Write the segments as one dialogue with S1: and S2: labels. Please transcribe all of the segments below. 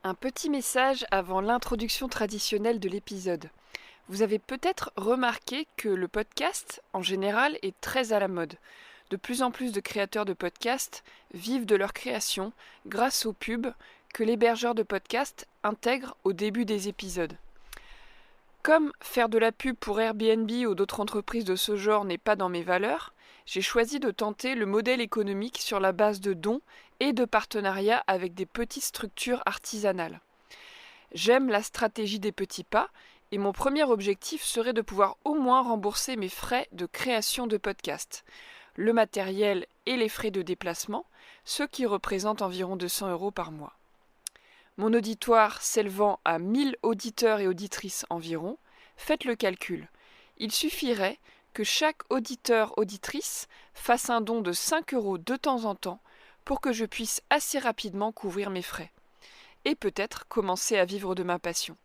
S1: Un petit message avant l'introduction traditionnelle de l'épisode. Vous avez peut-être remarqué que le podcast, en général, est très à la mode. De plus en plus de créateurs de podcasts vivent de leur création grâce aux pubs que l'hébergeur de podcasts intègre au début des épisodes. Comme faire de la pub pour Airbnb ou d'autres entreprises de ce genre n'est pas dans mes valeurs, j'ai choisi de tenter le modèle économique sur la base de dons et de partenariats avec des petites structures artisanales. J'aime la stratégie des petits pas et mon premier objectif serait de pouvoir au moins rembourser mes frais de création de podcast, le matériel et les frais de déplacement, ce qui représente environ 200 € par mois. Mon auditoire s'élevant à 1000 auditeurs et auditrices environ, faites le calcul. Il suffirait que chaque auditeur-auditrice fasse un don de 5 € de temps en temps pour que je puisse assez rapidement couvrir mes frais. Et peut-être commencer à vivre de ma passion.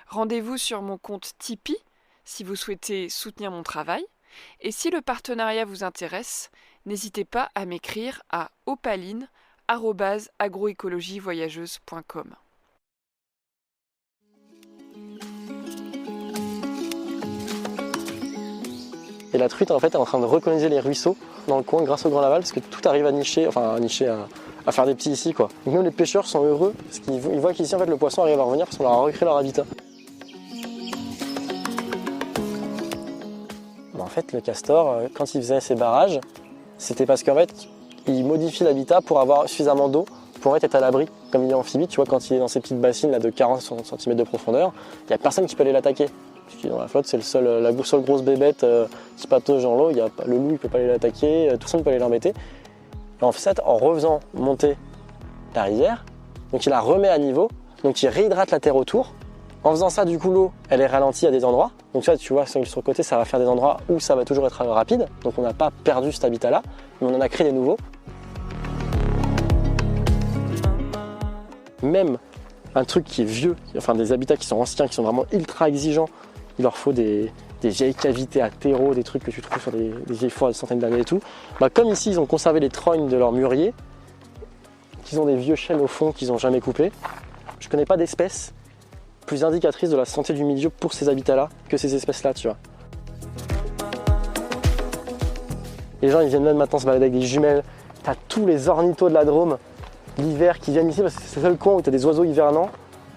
S1: Rendez-vous sur mon compte Tipeee si vous souhaitez soutenir mon travail. Et si le partenariat vous intéresse, n'hésitez pas à m'écrire à opaline@agroécologievoyageuse.com.
S2: Et la truite en fait est en train de recoloniser les ruisseaux dans le coin grâce au Grand Laval parce que tout arrive à nicher, à faire des petits ici quoi. Donc même les pêcheurs sont heureux parce qu'ils voient qu'ici en fait le poisson arrive à revenir parce qu'on leur a recréé leur habitat. En fait le castor, quand il faisait ses barrages, c'était parce qu'en fait il modifie l'habitat pour avoir suffisamment d'eau pour être à l'abri. Comme il est amphibie, tu vois, quand il est dans ces petites bassines là, de 40 cm de profondeur, il n'y a personne qui peut aller l'attaquer. Parce que dans la flotte, c'est la seule grosse bébête qui patauge dans l'eau. Le loup, il ne peut pas aller l'attaquer, personne ne peut aller l'embêter. En fait, en refaisant monter la rivière, donc il la remet à niveau, donc il réhydrate la terre autour. En faisant ça, du coup, l'eau, elle est ralentie à des endroits. Donc ça, tu vois, sur le côté, ça va faire des endroits où ça va toujours être rapide. Donc on n'a pas perdu cet habitat-là, mais on en a créé des nouveaux. Même un truc qui est vieux, enfin des habitats qui sont anciens, qui sont vraiment ultra exigeants, il leur faut des vieilles cavités à terreau, des trucs que tu trouves sur des vieilles forêts de centaines d'années et tout. Comme ici, ils ont conservé les trognes de leurs mûriers, qu'ils ont des vieux chênes au fond qu'ils n'ont jamais coupés. Je ne connais pas d'espèces plus indicatrices de la santé du milieu pour ces habitats-là que ces espèces-là, tu vois. Les gens, ils viennent même maintenant se balader avec des jumelles. T'as tous les ornithos de la Drôme l'hiver qui viennent ici parce que c'est le seul coin où tu as des oiseaux hivernants.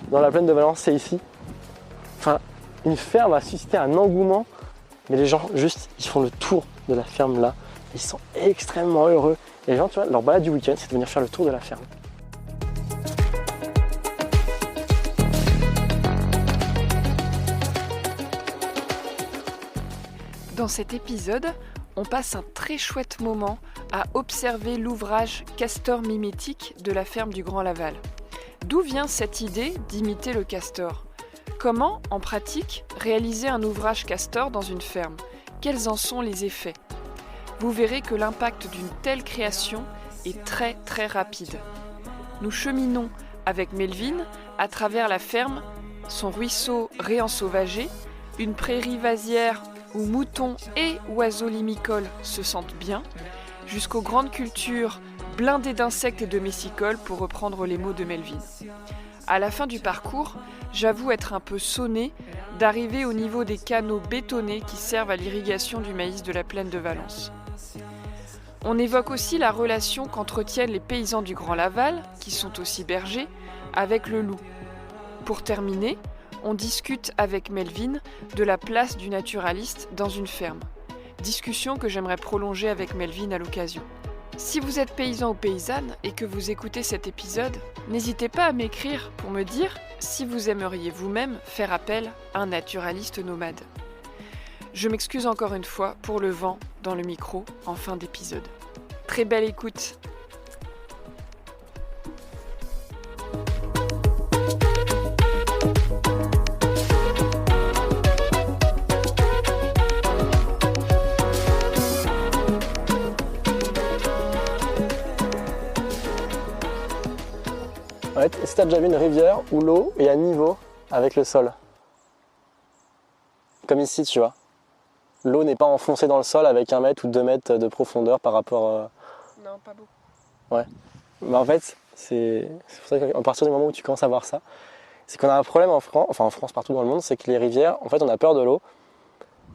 S2: Dans la plaine de Valence, c'est ici. Enfin, une ferme a suscité un engouement, mais les gens, juste, ils font le tour de la ferme là. Ils sont extrêmement heureux. Et les gens, tu vois, leur balade du week-end, c'est de venir faire le tour de la ferme.
S1: Dans cet épisode, on passe un très chouette moment à observer l'ouvrage Castor mimétique de la ferme du Grand Laval. D'où vient cette idée d'imiter le castor ? Comment, en pratique, réaliser un ouvrage castor dans une ferme ? Quels en sont les effets ? Vous verrez que l'impact d'une telle création est très très rapide. Nous cheminons avec Melvin à travers la ferme, son ruisseau réensauvagé, une prairie vasière où moutons et oiseaux limicoles se sentent bien, jusqu'aux grandes cultures blindées d'insectes et de messicoles pour reprendre les mots de Melvin. À la fin du parcours, j'avoue être un peu sonnée d'arriver au niveau des canaux bétonnés qui servent à l'irrigation du maïs de la plaine de Valence. On évoque aussi la relation qu'entretiennent les paysans du Grand Laval, qui sont aussi bergers, avec le loup. Pour terminer, on discute avec Melvin de la place du naturaliste dans une ferme. Discussion que j'aimerais prolonger avec Melvin à l'occasion. Si vous êtes paysan ou paysanne et que vous écoutez cet épisode, n'hésitez pas à m'écrire pour me dire si vous aimeriez vous-même faire appel à un naturaliste nomade. Je m'excuse encore une fois pour le vent dans le micro en fin d'épisode. Très belle écoute!
S2: Est-ce que tu as déjà vu une rivière où l'eau est à niveau avec le sol? Comme ici, tu vois. L'eau n'est pas enfoncée dans le sol avec 1 mètre ou 2 mètres de profondeur par rapport...
S1: Non, pas beaucoup.
S2: Ouais. Mais en fait, C'est pour ça qu'à partir du moment où tu commences à voir ça, c'est qu'on a un problème en France, partout dans le monde, c'est que les rivières, en fait, on a peur de l'eau.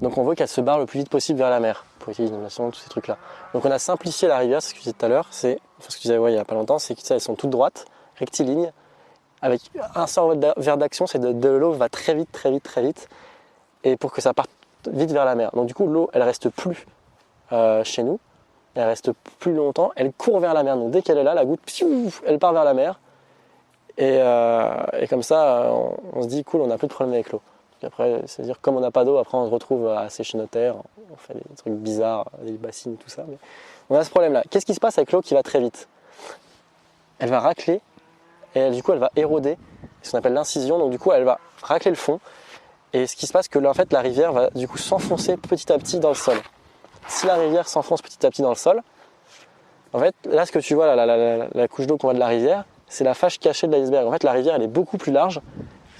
S2: Donc on veut qu'elle se barre le plus vite possible vers la mer, pour éviter l'inondation, tous ces trucs-là. Donc on a simplifié la rivière, c'est ce que je disais tout à l'heure, ce que je disais il n'y a pas longtemps, c'est qu'elles sont toutes droites, rectilignes, avec un seul vers d'action, c'est de l'eau va très vite, très vite, très vite, et pour que ça parte vite vers la mer. Donc du coup, l'eau, elle reste plus chez nous, elle reste plus longtemps, elle court vers la mer. Donc dès qu'elle est là, la goutte, piouf, elle part vers la mer, et comme ça, on se dit, cool, on n'a plus de problème avec l'eau. Après, c'est-à-dire comme on n'a pas d'eau, après on se retrouve à sécher nos terres, on fait des trucs bizarres, des bassines, tout ça. Mais on a ce problème-là. Qu'est-ce qui se passe avec l'eau qui va très vite? Elle va racler et du coup elle va éroder, ce qu'on appelle l'incision. Donc du coup elle va racler le fond. Et ce qui se passe, que là, en fait, la rivière va du coup s'enfoncer petit à petit dans le sol. Si la rivière s'enfonce petit à petit dans le sol, en fait, là ce que tu vois, la couche d'eau qu'on voit de la rivière, c'est la face cachée de l'iceberg. En fait, la rivière elle est beaucoup plus large.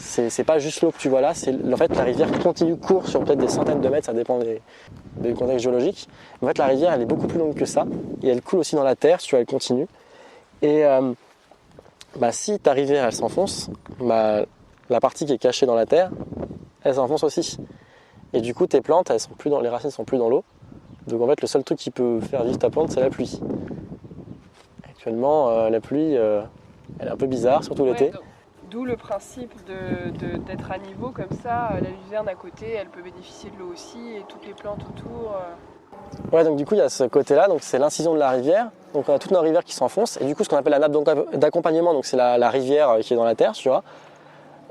S2: C'est pas juste l'eau que tu vois là, en fait la rivière continue, court sur peut-être des centaines de mètres, ça dépend des contextes géologiques. En fait la rivière elle est beaucoup plus longue que ça, et elle coule aussi dans la terre, tu vois, elle continue. Et si ta rivière elle s'enfonce, la partie qui est cachée dans la terre, elle s'enfonce aussi. Et du coup tes plantes, les racines sont plus dans l'eau. Donc en fait le seul truc qui peut faire vivre ta plante, c'est la pluie. Actuellement la pluie, elle est un peu bizarre, surtout l'été.
S1: D'où le principe d'être à niveau, comme ça, la luzerne à côté, elle peut bénéficier de l'eau aussi, et toutes les plantes autour.
S2: Ouais, donc du coup, il y a ce côté-là, donc c'est l'incision de la rivière. Donc on a toute notre rivière qui s'enfonce, et du coup, ce qu'on appelle la nappe d'accompagnement, donc c'est la rivière qui est dans la terre, tu vois,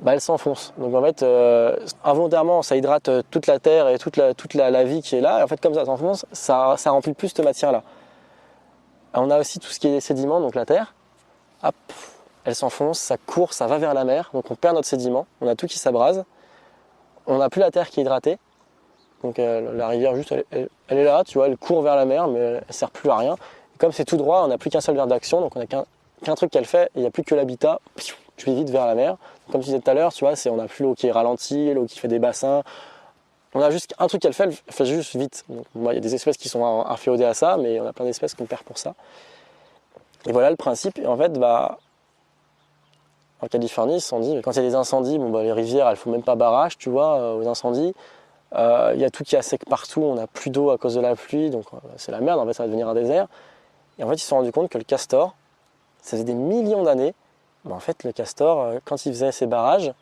S2: elle s'enfonce. Donc en fait, involontairement, ça hydrate toute la terre et toute la vie qui est là, et en fait, comme ça s'enfonce, ça remplit plus cette matière-là. On a aussi tout ce qui est sédiment, donc la terre. Hop. Elle s'enfonce, ça court, ça va vers la mer, donc on perd notre sédiment, on a tout qui s'abrase, on n'a plus la terre qui est hydratée, donc la rivière juste elle est là, tu vois, elle court vers la mer, mais elle ne sert plus à rien. Et comme c'est tout droit, on n'a plus qu'un seul vers d'action, donc on n'a qu'un truc qu'elle fait, et il n'y a plus que l'habitat, tu vas vite vers la mer. Comme tu disais tout à l'heure, tu vois, on n'a plus l'eau qui est ralentie, l'eau qui fait des bassins, on a juste un truc qu'elle fait, elle fait juste vite. Donc, il y a des espèces qui sont inféodées à ça, mais on a plein d'espèces qu'on perd pour ça. Et voilà le principe, et en fait, en Californie, ils se sont dit, quand il y a des incendies, les rivières, elles ne font même pas barrage, tu vois, aux incendies. Il y a tout qui est à sec partout, on n'a plus d'eau à cause de la pluie, donc c'est la merde, en fait, ça va devenir un désert. Et en fait, ils se sont rendus compte que le castor, ça faisait des millions d'années. En fait, le castor, quand il faisait ses barrages,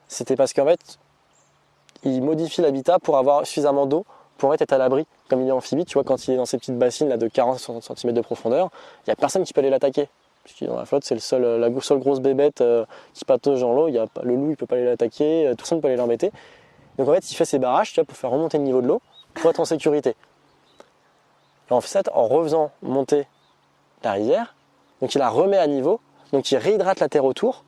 S2: c'était parce qu'en fait, il modifie l'habitat pour avoir suffisamment d'eau pour être à l'abri. Comme il est amphibie, tu vois, quand il est dans ces petites bassines là, de 40 cm de profondeur, il n'y a personne qui peut aller l'attaquer. Parce que dans la flotte, c'est la seule grosse bébête qui patauge dans l'eau. Le loup, il ne peut pas aller l'attaquer, personne ne peut aller l'embêter. Donc en fait, il fait ses barrages, tu vois, pour faire remonter le niveau de l'eau, pour être en sécurité. Et en fait, en refaisant monter la rivière, donc il la remet à niveau, donc il réhydrate la terre autour.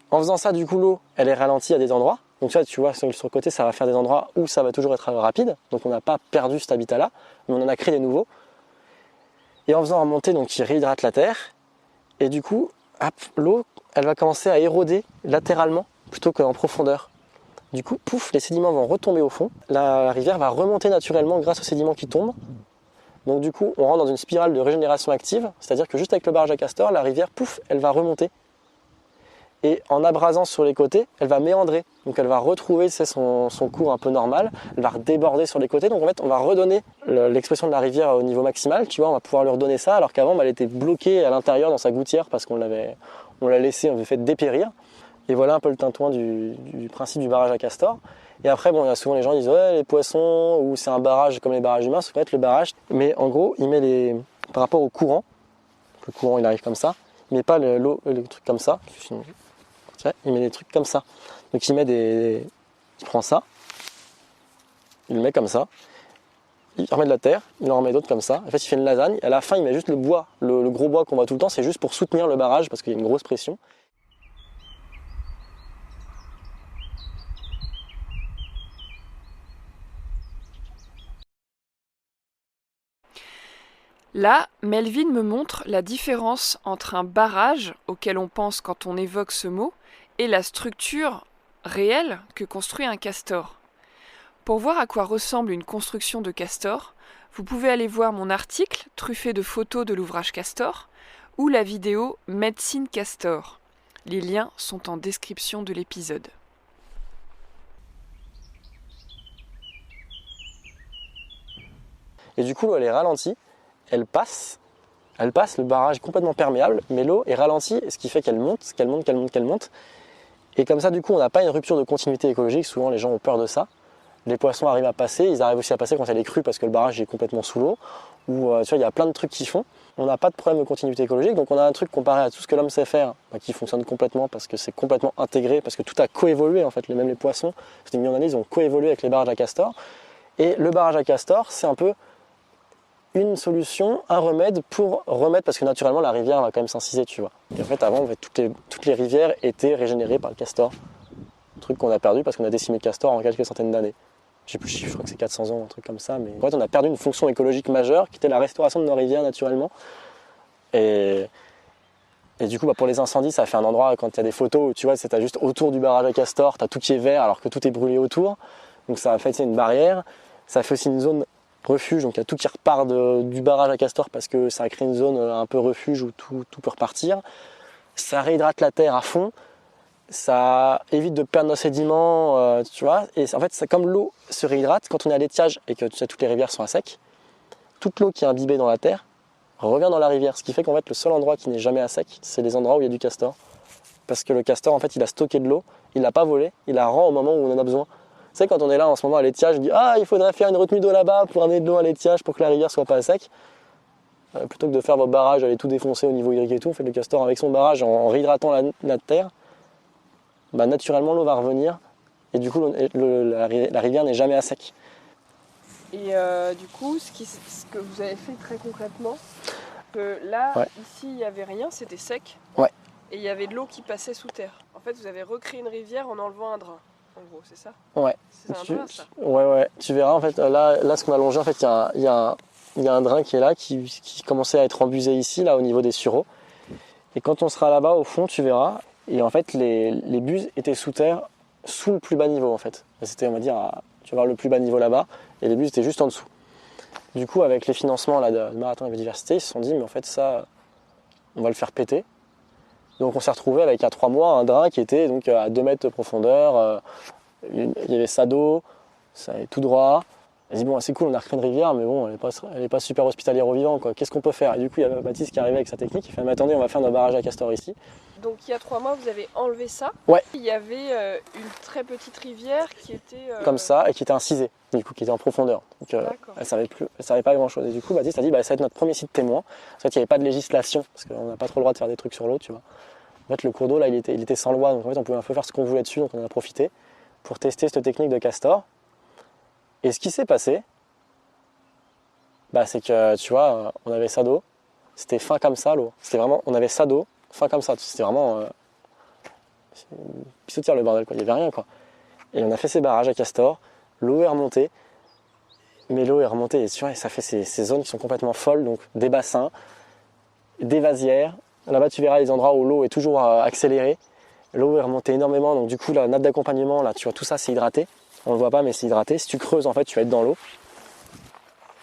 S2: En faisant ça, du coup, l'eau, elle est ralentie à des endroits. Donc ça, tu vois, sur le côté, ça va faire des endroits où ça va toujours être rapide. Donc on n'a pas perdu cet habitat-là, mais on en a créé des nouveaux. Et en faisant remonter, donc il réhydrate la terre. Et du coup, l'eau, elle va commencer à éroder latéralement plutôt qu'en profondeur. Du coup, pouf, les sédiments vont retomber au fond. La rivière va remonter naturellement grâce aux sédiments qui tombent. Donc du coup, on rentre dans une spirale de régénération active. C'est-à-dire que juste avec le barrage à castor, la rivière, pouf, elle va remonter. Et en abrasant sur les côtés, elle va méandrer. Donc elle va retrouver son cours un peu normal, elle va redéborder sur les côtés. Donc en fait, on va redonner l'expression de la rivière au niveau maximal, tu vois, on va pouvoir lui redonner ça, alors qu'avant, elle était bloquée à l'intérieur dans sa gouttière parce qu'on l'a laissé, on l'avait fait dépérir. Et voilà un peu le tintouin du principe du barrage à castor. Et après, il y a souvent les gens qui disent ouais, les poissons, ou c'est un barrage comme les barrages humains, ça peut être le barrage. Mais en gros, il met par rapport au courant, le courant il arrive comme ça, il met pas l'eau, les trucs comme ça, sinon, il met des trucs comme ça. Donc il prend ça, il le met comme ça, il remet de la terre, il en remet d'autres comme ça. En fait, il fait une lasagne, et à la fin, il met juste le bois, le gros bois qu'on voit tout le temps, c'est juste pour soutenir le barrage, parce qu'il y a une grosse pression.
S1: Là, Melvin me montre la différence entre un barrage, auquel on pense quand on évoque ce mot, et la structure réelle que construit un castor. Pour voir à quoi ressemble une construction de castor, vous pouvez aller voir mon article truffé de photos de l'ouvrage Castor, ou la vidéo Médecine Castor. Les liens sont en description de l'épisode.
S2: Et du coup, l'eau, elle est ralentie, elle passe, le barrage est complètement perméable, mais l'eau est ralentie, ce qui fait qu'elle monte, qu'elle monte, qu'elle monte, qu'elle monte. Et comme ça, du coup, on n'a pas une rupture de continuité écologique. Souvent, les gens ont peur de ça. Les poissons arrivent à passer, ils arrivent aussi à passer quand elle est crue parce que le barrage est complètement sous l'eau. Ou tu vois, il y a plein de trucs qui font. On n'a pas de problème de continuité écologique, donc on a un truc comparé à tout ce que l'homme sait faire, qui fonctionne complètement parce que c'est complètement intégré, parce que tout a coévolué en fait. Même les poissons, c'est des millions d'années, ils ont coévolué avec les barrages à castor. Et le barrage à castor, c'est un peu une solution, un remède pour remettre, parce que naturellement la rivière va quand même s'inciser, tu vois. Et en fait, avant, toutes les rivières étaient régénérées par le castor. Un truc qu'on a perdu parce qu'on a décimé le castor en quelques centaines d'années. Je sais plus, je crois que c'est 400 ans, un truc comme ça. Mais en fait, on a perdu une fonction écologique majeure qui était la restauration de nos rivières naturellement. Et du coup, pour les incendies, ça fait un endroit, quand il y a des photos où tu vois, c'est juste autour du barrage à castor, tu as tout qui est vert alors que tout est brûlé autour. Donc ça a fait une barrière. Ça fait aussi une zone refuge, donc il y a tout qui repart du barrage à castor parce que ça a créé une zone un peu refuge où tout peut repartir. Ça réhydrate la terre à fond. Ça évite de perdre nos sédiments, tu vois. Et en fait, comme l'eau se réhydrate, quand on est à l'étiage et que toutes les rivières sont à sec, toute l'eau qui est imbibée dans la terre revient dans la rivière. Ce qui fait qu'en fait, le seul endroit qui n'est jamais à sec, c'est les endroits où il y a du castor. Parce que le castor, en fait, il a stocké de l'eau, il l'a pas volée, il la rend au moment où on en a besoin. Tu sais, quand on est là en ce moment à l'étiage, on dit ah, il faudrait faire une retenue d'eau là-bas pour amener de l'eau à l'étiage pour que la rivière soit pas à sec. Plutôt que de faire vos barrages, aller tout défoncer au niveau hydrique et tout, on fait le castor avec son barrage en réhydratant la terre. Bah, naturellement l'eau va revenir et du coup la rivière n'est jamais à sec.
S1: Et du coup, ce que vous avez fait très concrètement, que là, ici, il n'y avait rien, c'était sec.
S2: Ouais.
S1: Et il y avait de l'eau qui passait sous terre. En fait, vous avez recréé une rivière en enlevant un drain. En gros, c'est ça?
S2: Ouais.
S1: C'est un drain, ça?
S2: Ouais. Tu verras, en fait, là ce qu'on a longé, en fait, il y a un drain qui est là, qui commençait à être embusé ici, là, au niveau des sureaux. Et quand on sera là-bas, au fond, tu verras, et en fait, les buses étaient sous terre, sous le plus bas niveau, en fait. C'était, on va dire, tu vas voir le plus bas niveau là-bas, et les buses étaient juste en dessous. Du coup, avec les financements là, de Marathon et Biodiversité, ils se sont dit, mais en fait, ça, on va le faire péter. Donc, on s'est retrouvé avec, à 3 mois, un drain qui était donc à 2 mètres de profondeur. Il y avait ça d'eau, ça allait tout droit. On dit, bon, c'est cool, on a recréé une rivière, mais bon, elle est pas super hospitalière aux vivants, quoi. Qu'est-ce qu'on peut faire? Et du coup, il y a Baptiste qui est arrivé avec sa technique, il fait, mais attendez, on va faire nos barrages à castor ici.
S1: Donc, il y a 3 mois, vous avez enlevé ça.
S2: Ouais.
S1: Il y avait une très petite rivière qui était...
S2: Comme ça, et qui était incisée, du coup, qui était en profondeur. Donc, elle savait pas grand-chose. Et du coup, Baptiste a dit, ça va être notre premier site témoin. En fait, il n'y avait pas de législation, parce qu'on n'a pas trop le droit de faire des trucs sur l'eau, tu vois. En fait, le cours d'eau, là, il était sans loi, donc en fait, on pouvait un peu faire ce qu'on voulait dessus, donc on en a profité pour tester cette technique de castor. Et ce qui s'est passé, c'est que, tu vois, on avait ça d'eau, c'était fin comme ça l'eau. C'était vraiment, on avait ça d'eau, fin comme ça. C'était vraiment pissotière le bordel, quoi. Il n'y avait rien, quoi. Et on a fait ces barrages à castor, l'eau est remontée, mais l'eau est remontée, et tu vois, ça fait ces zones qui sont complètement folles, donc des bassins, des vasières. Là-bas, tu verras les endroits où l'eau est toujours accélérée. L'eau est remontée énormément, donc du coup, la nappe d'accompagnement, là, tu vois, tout ça, c'est hydraté. On le voit pas, mais c'est hydraté. Si tu creuses, en fait, tu vas être dans l'eau.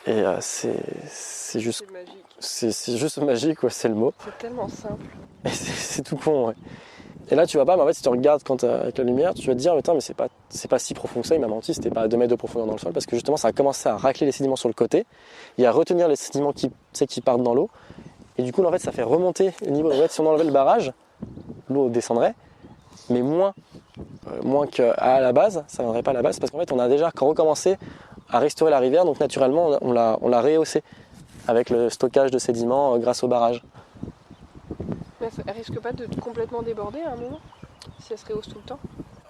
S2: Et c'est juste
S1: magique.
S2: C'est juste magique, ouais, c'est le mot.
S1: C'est tellement simple.
S2: Et c'est tout con, ouais. Et là, tu vois pas, mais en fait, si tu regardes avec la lumière, tu vas te dire, mais c'est pas si profond que ça, il m'a menti, c'était pas à 2 mètres de profondeur dans le sol, parce que justement, ça a commencé à racler les sédiments sur le côté, et à retenir les sédiments qui partent dans l'eau. Et du coup, en fait, ça fait remonter le niveau. En fait, si on enlevait le barrage, l'eau descendrait, mais moins qu'à la base, ça ne viendrait pas à la base, parce qu'en fait, on a déjà recommencé à restaurer la rivière, donc naturellement, on l'a rehaussé avec le stockage de sédiments grâce au barrage.
S1: Mais elle risque pas de complètement déborder à un moment, si elle se rehausse tout le temps?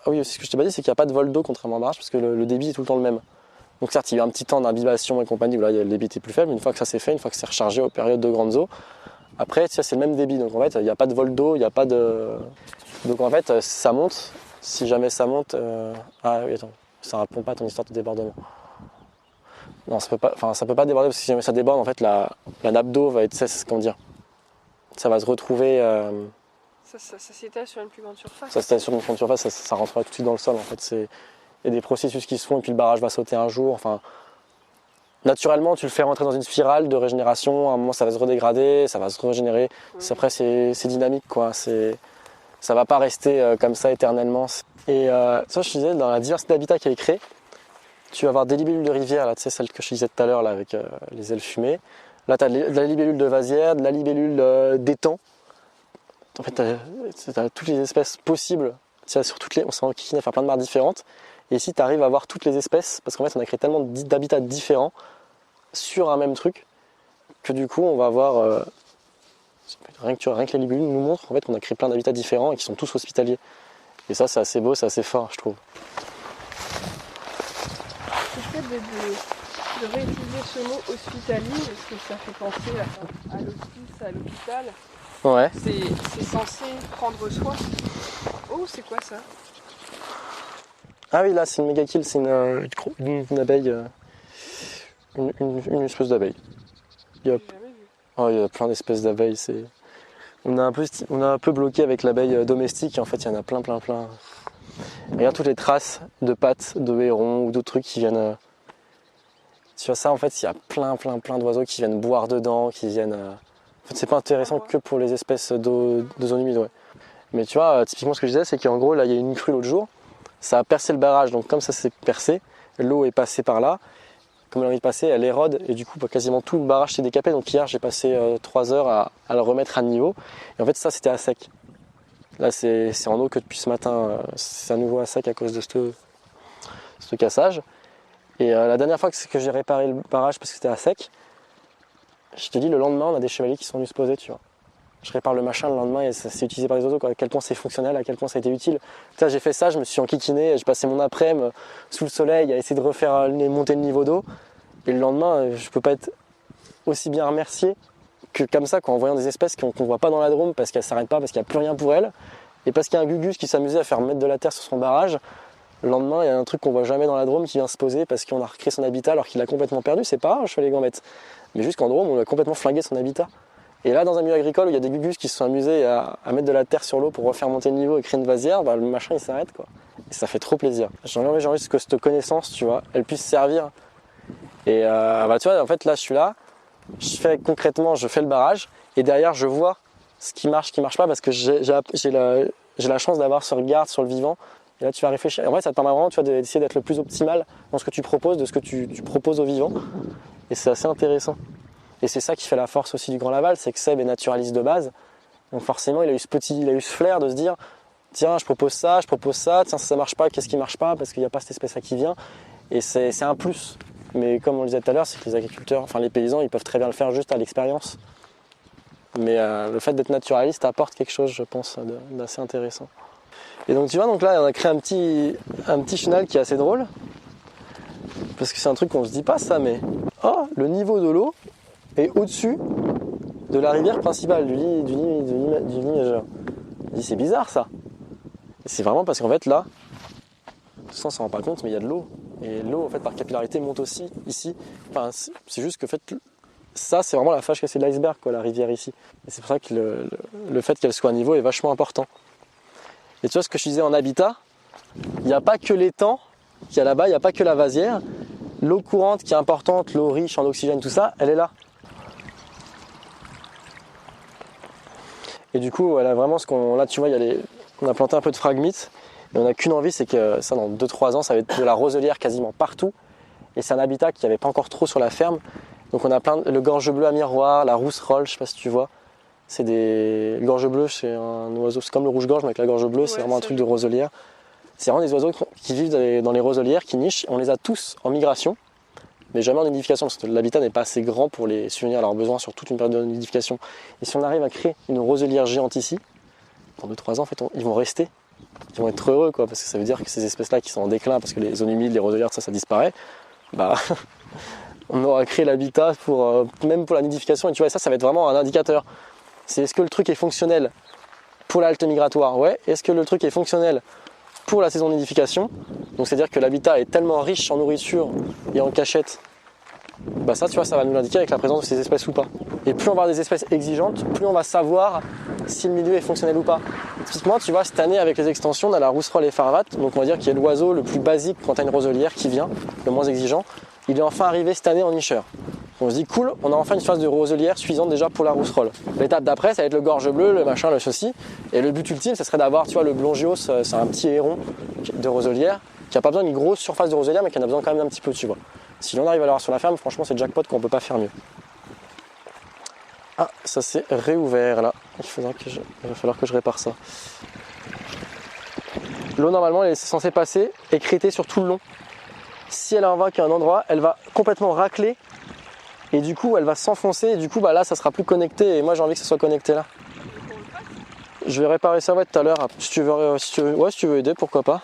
S2: Ah oui, ce que je t'ai pas dit, c'est qu'il n'y a pas de vol d'eau contrairement au barrage, parce que le débit est tout le temps le même. Donc certes, il y a eu un petit temps d'imbibation et compagnie, où là, le débit était plus faible, mais une fois que ça s'est fait, une fois que c'est rechargé aux périodes de grandes eaux, après, c'est le même débit, donc en fait, il n'y a pas de vol d'eau, il n'y a pas de... Donc en fait, ça monte, si jamais ça monte... Ah oui, attends, ça répond pas à ton histoire de débordement. Non, ça peut pas déborder, parce que si jamais ça déborde, en fait, la nappe d'eau va être... Comment dire, ça va se retrouver...
S1: Ça s'étale sur une plus grande surface.
S2: Ça s'étale sur une plus grande surface, ça rentrera tout de suite dans le sol, en fait. Il y a des processus qui se font, et puis le barrage va sauter un jour, enfin... naturellement, tu le fais rentrer dans une spirale de régénération. À un moment, ça va se redégrader, ça va se régénérer. Après, c'est dynamique, quoi. Ça va pas rester comme ça éternellement. Et ça, je te disais, dans la diversité d'habitats qui est créée, tu vas avoir des libellules de rivière, là, tu sais, celle que je disais tout à l'heure, là, avec les ailes fumées. Là, tu as de la libellule de vasière, de la libellule d'étang. En fait, tu as toutes les espèces possibles. Sur toutes les, on s'en enquiquine à faire plein de mares différentes. Et ici, tu arrives à voir toutes les espèces, parce qu'en fait, on a créé tellement d'habitats différents sur un même truc, que du coup, on va avoir... rien que les libellules nous montrent en fait, qu'on a créé plein d'habitats différents et qui sont tous hospitaliers. Et ça, c'est assez beau, c'est assez fort, je trouve.
S1: C'est chouette de réutiliser ce mot hospitalier, parce que ça fait penser à l'hospice, à l'hôpital.
S2: Ouais.
S1: C'est censé prendre soin. Oh, c'est quoi ça?
S2: Ah oui, là, c'est une méga kill, c'est une abeille, une espèce d'abeille. Il y a plein d'espèces d'abeilles. On a un peu bloqué avec l'abeille domestique, et en fait, il y en a plein. Regarde toutes les traces de pattes de hérons ou d'autres trucs qui viennent... Tu vois ça, en fait, il y a plein d'oiseaux qui viennent boire dedans, qui viennent... En fait, c'est pas intéressant que pour les espèces de zones humides, ouais. Mais tu vois, typiquement, ce que je disais, c'est qu'en gros, là, il y a eu une crue l'autre jour, ça a percé le barrage, donc comme ça s'est percé, l'eau est passée par là, comme elle a envie de passer, elle érode, et du coup, quasiment tout le barrage s'est décapé, donc hier, j'ai passé 3 heures à le remettre à niveau, et en fait, ça, c'était à sec. Là, c'est en eau que depuis ce matin, c'est à nouveau à sec à cause de ce cassage. Et la dernière fois que j'ai réparé le barrage parce que c'était à sec, je te dis, le lendemain, on a des chevaliers qui sont venus se poser, tu vois. Je répare le machin le lendemain et ça s'est utilisé par les oiseaux, quoi. À quel point c'est fonctionnel, à quel point ça a été utile. J'ai fait ça, je me suis enquiquiné, j'ai passé mon après-midi sous le soleil à essayer de refaire monter le niveau d'eau. Et le lendemain, je peux pas être aussi bien remercié que comme ça, en voyant des espèces qu'on voit pas dans la Drôme parce qu'elles s'arrêtent pas, parce qu'il n'y a plus rien pour elles. Et parce qu'il y a un gugus qui s'amusait à faire mettre de la terre sur son barrage, le lendemain, il y a un truc qu'on voit jamais dans la Drôme qui vient se poser parce qu'on a recréé son habitat alors qu'il a complètement perdu. C'est pas grave, je fais les gambettes. Mais juste qu'en Drôme, on a complètement flingué son habitat. Et là, dans un milieu agricole où il y a des gugus qui se sont amusés à mettre de la terre sur l'eau pour refaire monter le niveau et créer une vasière, le machin il s'arrête, quoi. Et ça fait trop plaisir. J'ai envie que cette connaissance, tu vois, elle puisse servir. Et tu vois, en fait là, je suis là, je fais le barrage et derrière je vois ce qui marche pas parce que j'ai la chance d'avoir ce regard sur le vivant. Et là, tu vas réfléchir. Et en fait, ça te permet vraiment, tu vois, d'essayer d'être le plus optimal dans ce que tu proposes, de ce que tu proposes au vivant. Et c'est assez intéressant. Et c'est ça qui fait la force aussi du Grand Laval, c'est que Seb est naturaliste de base. Donc forcément, il a eu ce flair de se dire, tiens, je propose ça, tiens, ça marche pas, qu'est-ce qui marche pas, parce qu'il n'y a pas cette espèce-là qui vient. Et c'est un plus. Mais comme on le disait tout à l'heure, c'est que les agriculteurs, enfin les paysans, ils peuvent très bien le faire juste à l'expérience. Mais le fait d'être naturaliste apporte quelque chose, je pense, d'assez intéressant. Et donc tu vois, donc là, on a créé un petit chenal qui est assez drôle. Parce que c'est un truc qu'on se dit pas ça, mais... Oh, le niveau de l'eau est au-dessus de la rivière principale, du Limageur. Je dis, c'est bizarre ça. Et c'est vraiment parce qu'en fait là, tout ça on s'en rend pas compte, mais il y a de l'eau. Et l'eau en fait par capillarité monte aussi ici. Enfin, c'est juste que en fait, ça c'est vraiment la fâche cassée de l'iceberg, quoi, la rivière ici. Et c'est pour ça que le fait qu'elle soit à niveau est vachement important. Et tu vois ce que je disais en habitat, il n'y a pas que l'étang qu'il y a là-bas, il n'y a pas que la vasière. L'eau courante qui est importante, l'eau riche en oxygène, tout ça, elle est là. Et du coup, voilà, vraiment, là, tu vois, on a planté un peu de phragmites. Et on n'a qu'une envie, c'est que ça, dans 2-3 ans, ça va être de la roselière quasiment partout. Et c'est un habitat qu'il n'y avait pas encore trop sur la ferme. Donc on a le gorge bleu à miroir, la rousserolle, je sais pas si tu vois. Le gorge bleu, c'est un oiseau, c'est comme le rouge-gorge, mais avec la gorge bleue, c'est vraiment un truc de roselière. C'est vraiment des oiseaux qui vivent dans les roselières, qui nichent. On les a tous en migration, mais jamais en nidification, parce que l'habitat n'est pas assez grand pour les subvenir à leurs besoins sur toute une période de nidification. Et si on arrive à créer une roselière géante ici, dans 2-3 ans, en fait, ils vont rester. Ils vont être heureux, quoi, parce que ça veut dire que ces espèces-là qui sont en déclin, parce que les zones humides, les roselières, ça disparaît, on aura créé l'habitat même pour la nidification. Et tu vois, ça va être vraiment un indicateur. C'est est-ce que le truc est fonctionnel pour la halte migratoire? Ouais. Est-ce que le truc est fonctionnel pour la saison de nidification? Donc c'est-à-dire que l'habitat est tellement riche en nourriture et en cachette, ça, tu vois, ça va nous l'indiquer avec la présence de ces espèces ou pas. Et plus on va avoir des espèces exigeantes, plus on va savoir si le milieu est fonctionnel ou pas. Typiquement, tu vois, cette année avec les extensions, on a la rousserolle et farvat, donc on va dire qu'il y a l'oiseau le plus basique quand tu as une roselière qui vient, le moins exigeant. il est enfin arrivé cette année en nicheur. On se dit cool, on a enfin une phase de roselière suffisante déjà pour la rousserolle. L'étape d'après, ça va être le gorge bleu, le machin, le ceci. Et le but ultime, ça serait d'avoir, tu vois, le blongios, c'est un petit héron de roselière qui n'a pas besoin d'une grosse surface de roselière, mais qui en a besoin quand même d'un petit peu, tu vois. Si l'on arrive à l'avoir sur la ferme, franchement, c'est jackpot qu'on peut pas faire mieux. Ah, ça s'est réouvert là. Il va falloir que je répare ça. L'eau, normalement, elle est censée passer écrétée sur tout le long. Si elle invoque un endroit, elle va complètement racler. Et du coup, elle va s'enfoncer. Et du coup, bah là, ça sera plus connecté. Et moi, j'ai envie que ça soit connecté là. Je vais réparer ça tout à l'heure. Si tu veux aider, pourquoi pas.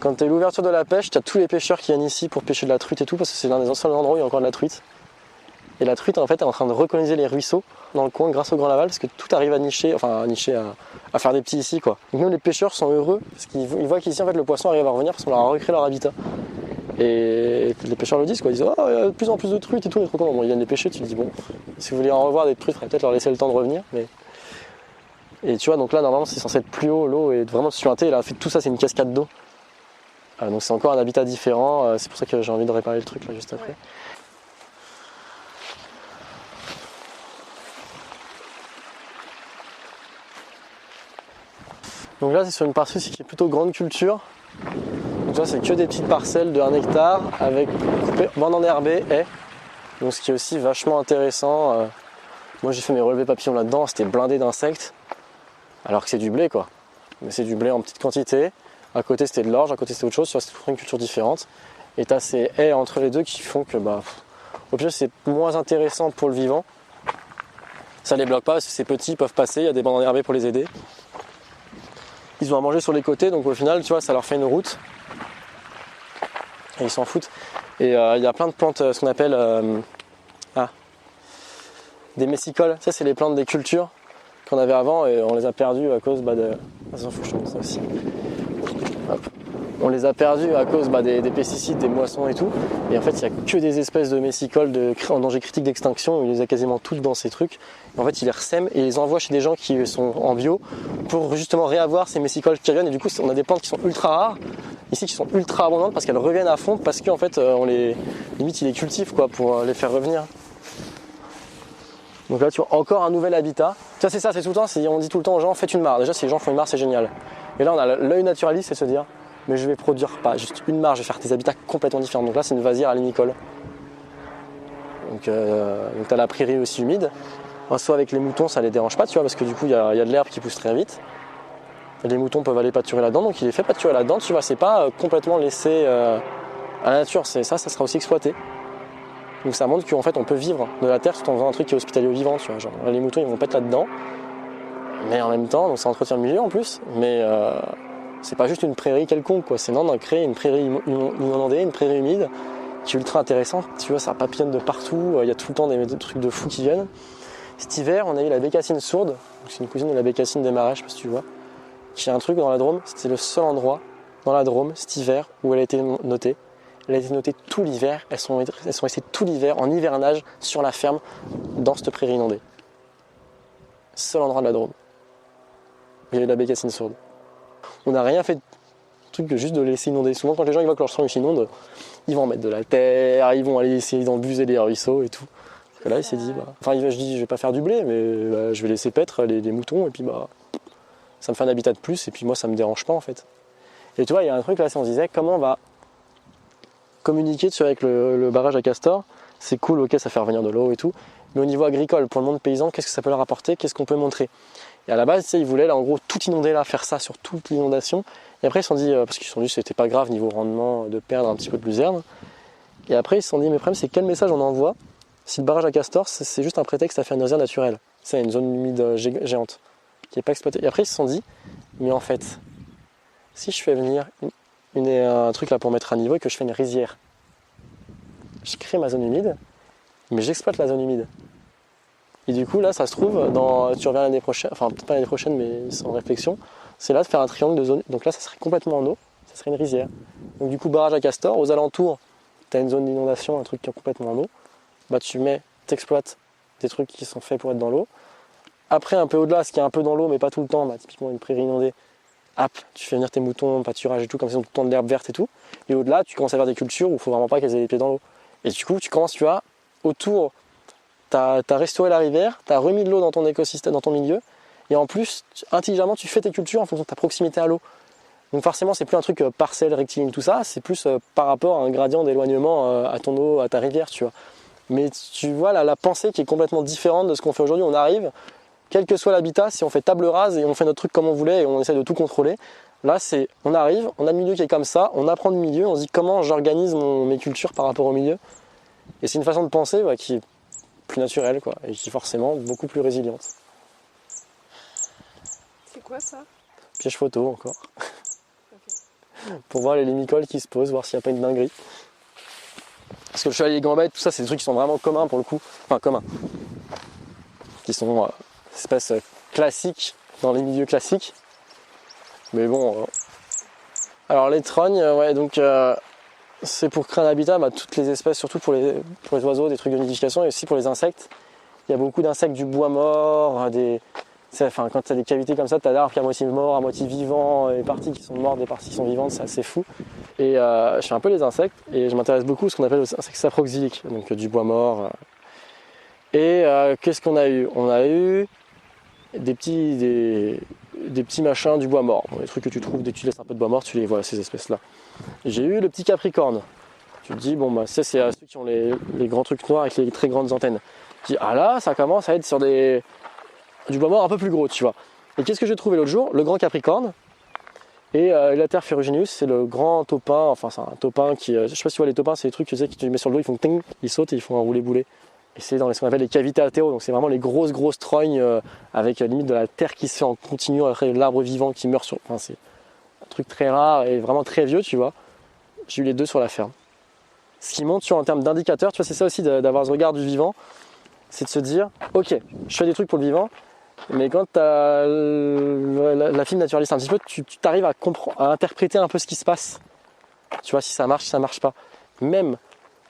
S2: Quand tu as l'ouverture de la pêche, tu as tous les pêcheurs qui viennent ici pour pêcher de la truite et tout, parce que c'est l'un des seuls endroits où il y a encore de la truite. Et la truite, en fait, est en train de recoloniser les ruisseaux dans le coin grâce au Grand Laval, parce que tout arrive à faire des petits ici, quoi. Donc nous, les pêcheurs sont heureux, parce qu'ils voient qu'ici, en fait, le poisson arrive à revenir, parce qu'on leur a recréé leur habitat. Et les pêcheurs le disent, quoi. Ils disent, oh, il y a de plus en plus de truites et tout, on est trop contents. Bon, ils viennent les pêcher, tu te dis, bon, si vous voulez en revoir des truites, il faudrait peut-être leur laisser le temps de revenir. Mais... Et tu vois, donc là, normalement, c'est censé être plus haut, l'eau est vraiment suintée. Là, tout ça, c'est une cascade d'eau. Donc c'est encore un habitat différent, c'est pour ça que j'ai envie de réparer le truc là juste après. Ouais. Donc là c'est sur une partie qui est plutôt grande culture. Donc là c'est que des petites parcelles de 1 hectare avec bande enherbée, haies. Donc ce qui est aussi vachement intéressant. Moi j'ai fait mes relevés papillons là-dedans, c'était blindé d'insectes. Alors que c'est du blé quoi. Mais c'est du blé en petite quantité. À côté c'était de l'orge, à côté c'était autre chose, c'est une culture différente. Et tu as ces haies entre les deux qui font que au pire c'est moins intéressant pour le vivant. Ça les bloque pas parce que c'est petit, ils peuvent passer, il y a des bandes enherbées pour les aider. Ils ont à manger sur les côtés, donc au final tu vois ça leur fait une route. Et ils s'en foutent. Et il y a plein de plantes, ce qu'on appelle des messicoles. Ça c'est les plantes des cultures qu'on avait avant et on les a perdues à cause de... Ah, ça s'en fout, je te montre ça aussi. Hop. On les a perdus à cause des pesticides, des moissons et tout. Et en fait, il n'y a que des espèces de messicoles en danger critique d'extinction. Il les a quasiment toutes dans ces trucs. Et en fait, ils les ressèment et ils les envoient chez des gens qui sont en bio pour justement réavoir ces messicoles qui reviennent. Et du coup, on a des plantes qui sont ultra rares, ici qui sont ultra abondantes parce qu'elles reviennent à fond parce qu'en fait, limite, ils les cultivent quoi, pour les faire revenir. Donc là, tu vois, encore un nouvel habitat. Ça, c'est ça, c'est tout le temps. On dit tout le temps aux gens, faites une mare. Déjà, si les gens font une mare, c'est génial. Et là, on a l'œil naturaliste, c'est se dire, mais je vais produire pas juste une mare, je vais faire des habitats complètement différents. Donc là, c'est une vasière à linicole. Donc tu as la prairie aussi humide. Soit avec les moutons, ça les dérange pas, tu vois, parce que du coup, il y a de l'herbe qui pousse très vite. Et les moutons peuvent aller pâturer là-dedans, donc il les fait pâturer là-dedans, tu vois, c'est pas complètement laissé à la nature. Ça sera aussi exploité. Donc ça montre qu'en fait, on peut vivre de la terre tout en faisant un truc qui est hospitalier au vivant, tu vois. Genre, les moutons, ils vont pas être là-dedans. Mais en même temps, donc ça entretient le milieu en plus, mais c'est pas juste une prairie quelconque, quoi. C'est d'en créer une prairie inondée, une prairie humide, qui est ultra intéressante. Tu vois, ça papillonne de partout, il y a tout le temps des trucs de fous qui viennent. Cet hiver, on a eu la bécassine sourde, c'est une cousine de la bécassine des marais, je sais pas si tu vois, qui a un truc dans la Drôme, c'était le seul endroit dans la Drôme cet hiver où elle a été notée. Elle a été notée tout l'hiver, elles sont restées tout l'hiver en hivernage sur la ferme dans cette prairie inondée. Seul endroit de la Drôme. Il y a eu la bécassine sourde. On n'a rien fait de truc que juste de laisser inonder. Souvent quand les gens ils voient que leur champ s'inonde, ils vont en mettre de la terre, ils vont aller essayer d'embuser les ruisseaux et tout. Et là il s'est dit, je dis je vais pas faire du blé, mais je vais laisser paître les moutons et puis ça me fait un habitat de plus et puis moi ça me dérange pas en fait. Et tu vois il y a un truc là, si on se disait comment on va communiquer dessus avec le barrage à castor, c'est cool, ok ça fait revenir de l'eau et tout, mais au niveau agricole, pour le monde paysan, qu'est-ce que ça peut leur apporter, qu'est-ce qu'on peut montrer? Et à la base, ils voulaient là, en gros tout inonder là, faire ça sur toute l'inondation. Et après ils se sont dit, parce qu'ils se sont dit c'était pas grave niveau rendement de perdre un petit peu de luzerne. Et après ils se sont dit, mais le problème c'est quel message on envoie si le barrage à castor c'est juste un prétexte à faire une rizière naturelle. C'est une zone humide géante qui n'est pas exploitée. Et après ils se sont dit, mais en fait, si je fais venir un truc là pour mettre à niveau et que je fais une rizière, je crée ma zone humide, mais j'exploite la zone humide. Et du coup là ça se trouve, tu reviens l'année prochaine, enfin peut-être pas l'année prochaine mais c'est en réflexion, c'est là de faire un triangle de zone, donc là ça serait complètement en eau, ça serait une rizière. Donc du coup barrage à castor, aux alentours tu as une zone d'inondation, un truc qui est complètement en eau, tu exploites des trucs qui sont faits pour être dans l'eau, Après, un peu au-delà, ce qui est un peu dans l'eau, mais pas tout le temps, typiquement une prairie inondée, hop, tu fais venir tes moutons, pâturage et tout, comme ça, ils ont tout le temps de l'herbe verte et tout. Et au-delà, tu commences à faire des cultures où il ne faut vraiment pas qu'elles aient les pieds dans l'eau. Et du coup, tu commences, tu vois, autour, tu as restauré la rivière, tu as remis de l'eau dans ton écosystème, dans ton milieu, et en plus, intelligemment, tu fais tes cultures en fonction de ta proximité à l'eau. Donc forcément, c'est plus un truc parcelle, rectiligne, tout ça, c'est plus par rapport à un gradient d'éloignement à ton eau, à ta rivière, tu vois. Mais tu vois la pensée qui est complètement différente de ce qu'on fait aujourd'hui. On arrive, quel que soit l'habitat, si on fait table rase et on fait notre truc comme on voulait et on essaie de tout contrôler, là on arrive, on a le milieu qui est comme ça, on apprend du milieu, on se dit comment j'organise mes cultures par rapport au milieu. Et c'est une façon de penser qui est plus naturelle quoi, et qui est forcément beaucoup plus résiliente.
S1: C'est quoi ça?
S2: Piège photo encore.
S1: Okay.
S2: Pour voir les limicoles qui se posent, voir s'il n'y a pas une dinguerie. Parce que le chevalier gambette, tout ça, c'est des trucs qui sont vraiment communs pour le coup. Enfin, communs. Qui sont espèces classiques dans les milieux classiques. Mais bon. Alors, les trognes, donc c'est pour créer un habitat, toutes les espèces, surtout pour les oiseaux, des trucs de nidification et aussi pour les insectes. Il y a beaucoup d'insectes du bois mort, quand tu as des cavités comme ça, tu as l'arbre qui est à moitié mort, à moitié vivant, des parties qui sont mortes, des parties qui sont vivantes, c'est assez fou. Et je fais un peu les insectes et je m'intéresse beaucoup à ce qu'on appelle les insectes saproxyliques, donc du bois mort. Et qu'est-ce qu'on a eu? On a eu des petits machins du bois mort, des trucs que tu trouves dès que tu laisses un peu de bois mort, tu les vois, ces espèces-là. J'ai eu le petit capricorne. Tu te dis, c'est ceux qui ont les grands trucs noirs avec les très grandes antennes. Tu dis, ah là, ça commence à être sur du bois mort un peu plus gros, tu vois. Et qu'est-ce que j'ai trouvé l'autre jour? Le grand capricorne et Elater ferruginus, c'est le grand taupin, c'est un taupin qui, je sais pas si tu vois les taupins, c'est les trucs que tu mets sur le dos, ils font ting, ils sautent et ils font un roulé-boulé. Et c'est dans ce qu'on appelle les cavités athéro, donc c'est vraiment les grosses trognes avec limite de la terre qui se fait en continu, après l'arbre vivant qui meurt sur. C'est un truc très rare et vraiment très vieux, tu vois. J'ai eu les deux sur la ferme. Ce qui montre en termes d'indicateurs, tu vois, c'est ça aussi d'avoir ce regard du vivant, c'est de se dire, ok, je fais des trucs pour le vivant, mais quand tu as la fibre naturaliste un petit peu, tu t'arrives à interpréter un peu ce qui se passe. Tu vois, si ça marche pas. Même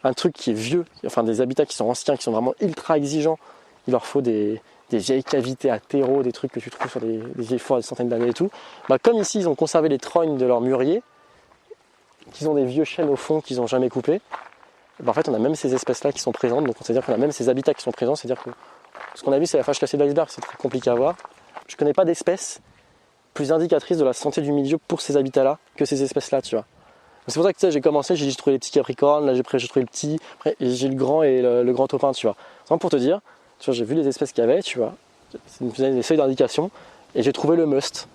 S2: un truc qui est vieux, des habitats qui sont anciens, qui sont vraiment ultra exigeants, il leur faut des vieilles cavités à terreau, des trucs que tu trouves sur des vieilles forêts de centaines d'années et tout. Comme ici, ils ont conservé les trognes de leurs mûriers, qu'ils ont des vieux chênes au fond qu'ils n'ont jamais coupés, en fait, on a même ces espèces-là qui sont présentes, donc c'est-à-dire qu'on a même ces habitats qui sont présents, c'est-à-dire que ce qu'on a vu, c'est la fâche cassée de l'iceberg, c'est très compliqué à voir. Je ne connais pas d'espèces plus indicatrices de la santé du milieu pour ces habitats-là que ces espèces-là, tu vois. C'est pour ça que j'ai commencé, j'ai trouvé les petits capricornes, là j'ai trouvé le petit, après j'ai le grand et le grand taupin, tu vois. C'est pour te dire, tu vois, j'ai vu les espèces qu'il y avait, tu vois, c'est des seuils d'indication, et j'ai trouvé le must.